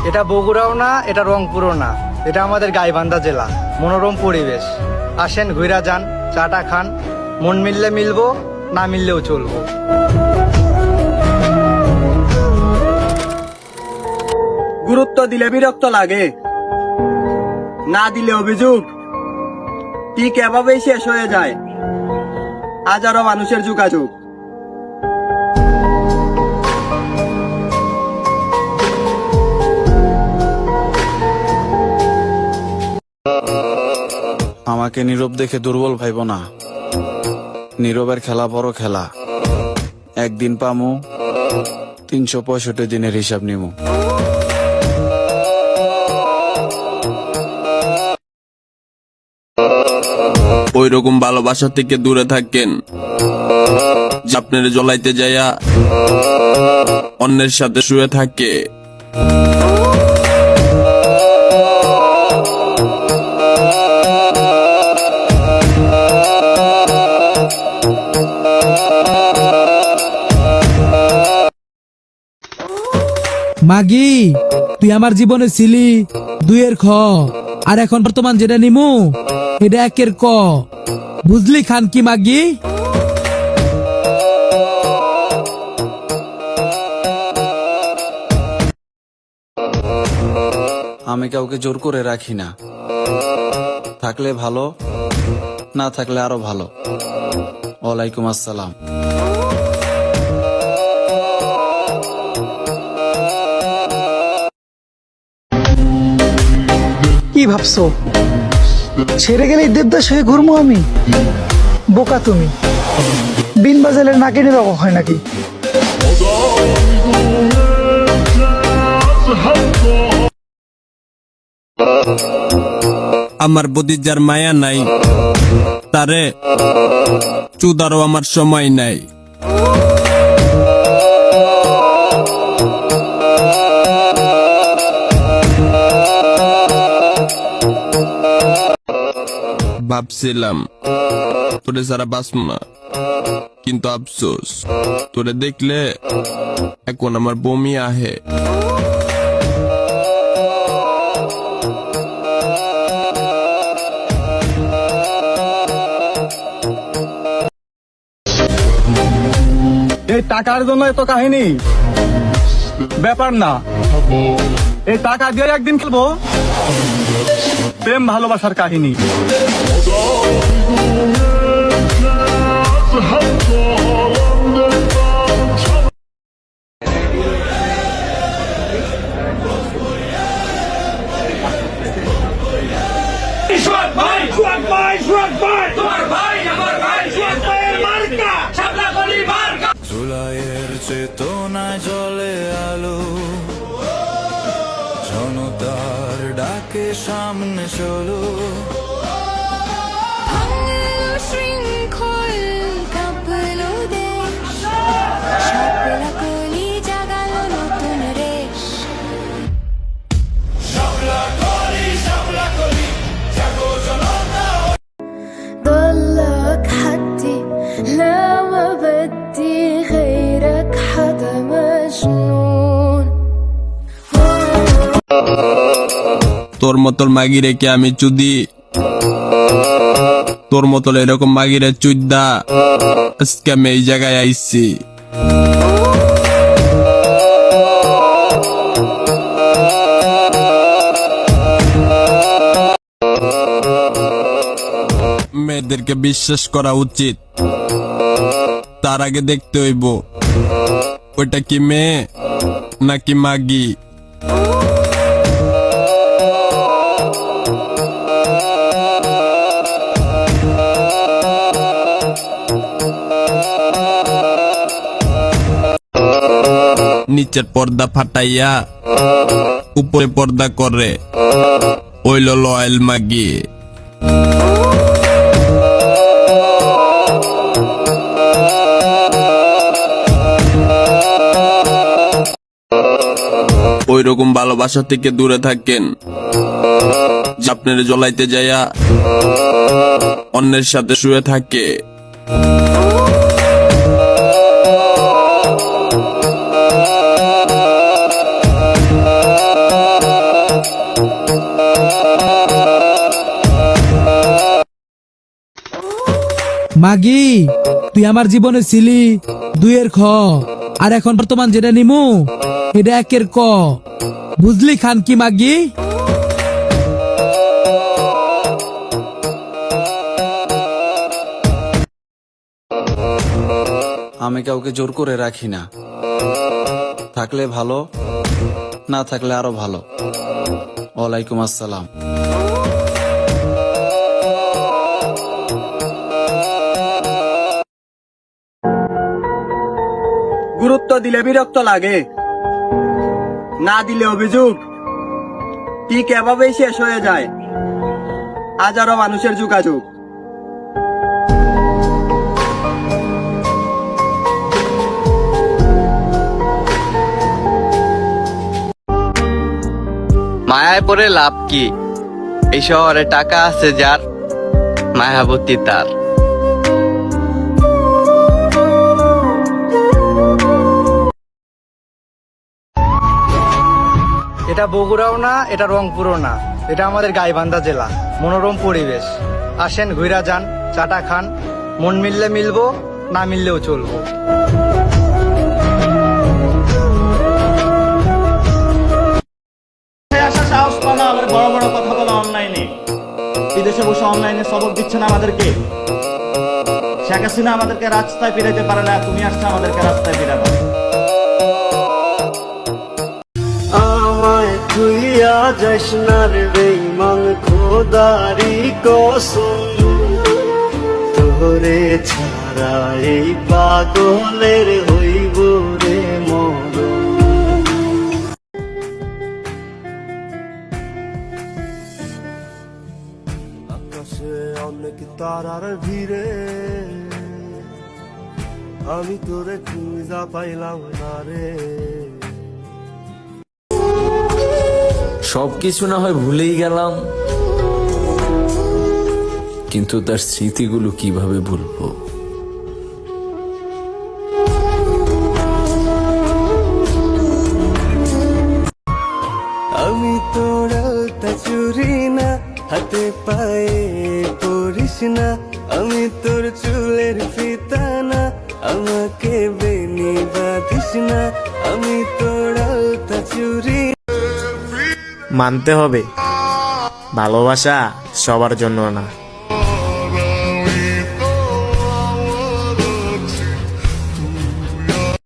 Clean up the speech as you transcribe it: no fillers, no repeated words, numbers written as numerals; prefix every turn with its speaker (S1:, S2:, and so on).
S1: এটা বগুড়াও না, এটা রংপুরও না, এটা আমাদের গাইবান্ধা জেলা। মনোরম পরিবেশ, আসেন ঘুরা যান, চাটা খান, মন মিললে মিলবো, না মিললেও চলবো।
S2: গুরুত্ব দিলে বিরক্ত লাগে, না দিলে অভিযোগ। ঠিক এভাবেই শেষ হয়ে যায় হাজারো মানুষের যোগাযোগ।
S3: আমাকে নীরব দেখে দুর্বল ভাইব না, নীরবের খেলা বড় খেলা। একদিন পামু, 365 দিনের হিসাব নিমু।
S4: ওই রকম ভালোবাসা থেকে দূরে থাকেন, আপনার জ্বলাইতে যাইয়া অন্যের সাথে শুয়ে থাকে।
S5: মাগি, তুই আমার জীবনে ছিলি 2-এর খ, আর এখন বর্তমান যেটা নিমু এটা 1-এর ক। বুঝলি খান কি মাগি?
S3: আমি কাউকে জোর করে রাখি না, থাকলে ভালো, না থাকলে আরো ভালো। ওয়ালাইকুম আসসালাম।
S6: কি ভাবছো ছেড়ে গেলে দেবদাস হয়ে ঘুরবো আমি? বোকা তুমি, বিন বাজালের নাকে নিয়ে রকম হয় নাকি?
S4: আমার প্রতি যার মায়া নাই, তারে চুদারও আমার সময় নাই। ভাবছিলাম তোরে সারা বাঁচব না, কিন্তু আফসোস তোরে দেখলে এখন আমার বমি আহে।
S2: এই টাকার জন্য এত কাহিনী ব্যাপার না, এই টাকা দিয়ে একদিন খেলবো প্রেম ভালোবাসার কাহিনী।
S7: জুলাইয়ের চেতনায় জলে আলো, জনতার ডাকে সামনে চলো।
S8: ضلك حدي لا ما بدي غيرك حدا مجنون
S4: তোর মতল মাগি রেখে আমি চুদি, তোর মতল এরকম মাগিরে চুদ্দা আজকে আমি এই জায়গায় আইছি। মেয়েদেরকে বিশ্বাস করা উচিত, তার আগে দেখতে হইব ওইটা কি মেয়ে নাকি মাগি। নিচের পর্দা ফাটাইয়া উপরে পর্দা করে ওইল লয়াল মাগি। ওই রকম ভালোবাসা থেকে দূরে থাকেন, আপনার জ্বলাইতে যাইয়া অন্যের সাথে শুয়ে থাকে।
S5: মাগি তুই আমার জীবনে ছিলি 2 এর খ, আর এখন বর্তমান যেটা নিমু এটা 1 এর ক। বুঝলি খান কি মাগি?
S3: আমি কাউকে জোর করে রাখি না, থাকলে ভালো, না থাকলে আরো ভালো। ওয়ালাইকুম আসসালাম।
S2: গুরুত্ব দিলে বিরক্ত লাগে, না দিলে অভিযোগ। ঠিক এভাবেই শেষ হয়ে যায় হাজারো মানুষের যোগাযোগ।
S9: মায়ায় পড়ে লাভ কি? এই শহরে টাকা আছে যার, মায়াবতী তার।
S1: এটা বগুড়াও না, এটা রংপুরও না, এটা আমাদের গাইবান্ধা জেলা। মনোরম পরিবেশ, আসেন ঘুরা যান, চাটা খান, মন মিললে মিলবো, না মিললেও চলবো।
S10: আসার সাহস পাও না, আবার বড় বড় কথা বলো অনলাইনে। বিদেশে বসে অনলাইনে সবক দিচ্ছে না আমাদেরকে। শেখ হাসিনা আমাদেরকে রাস্তায় ফিরাইতে পারে না, তুমি আসছো আমাদেরকে রাস্তায় ফিরাবো।
S11: আমায় তুইয়া যাস না রে বেঈমান, খোদারি কসম তোরে ছাড়া এই পাগলের হইব রে মরণ। আকাশে অনেক তারার ভিড়ে আমি তোরে খুঁজা পাইলাম না রে।
S12: সবকিছু না হয় ভুলেই গেলাম, কিন্তু তার স্মৃতিগুলো কিভাবে ভুলবো?
S11: আমি তোর আলতা চুরি না, হাতে পায়ে পরিস না, আমি তোর চুলের ফিতা না, আমাকে বেনি বাঁধিস না, আমি তোর আলতা চুরি।
S10: মানতে হবে ভালোবাসা সবার জন্য না।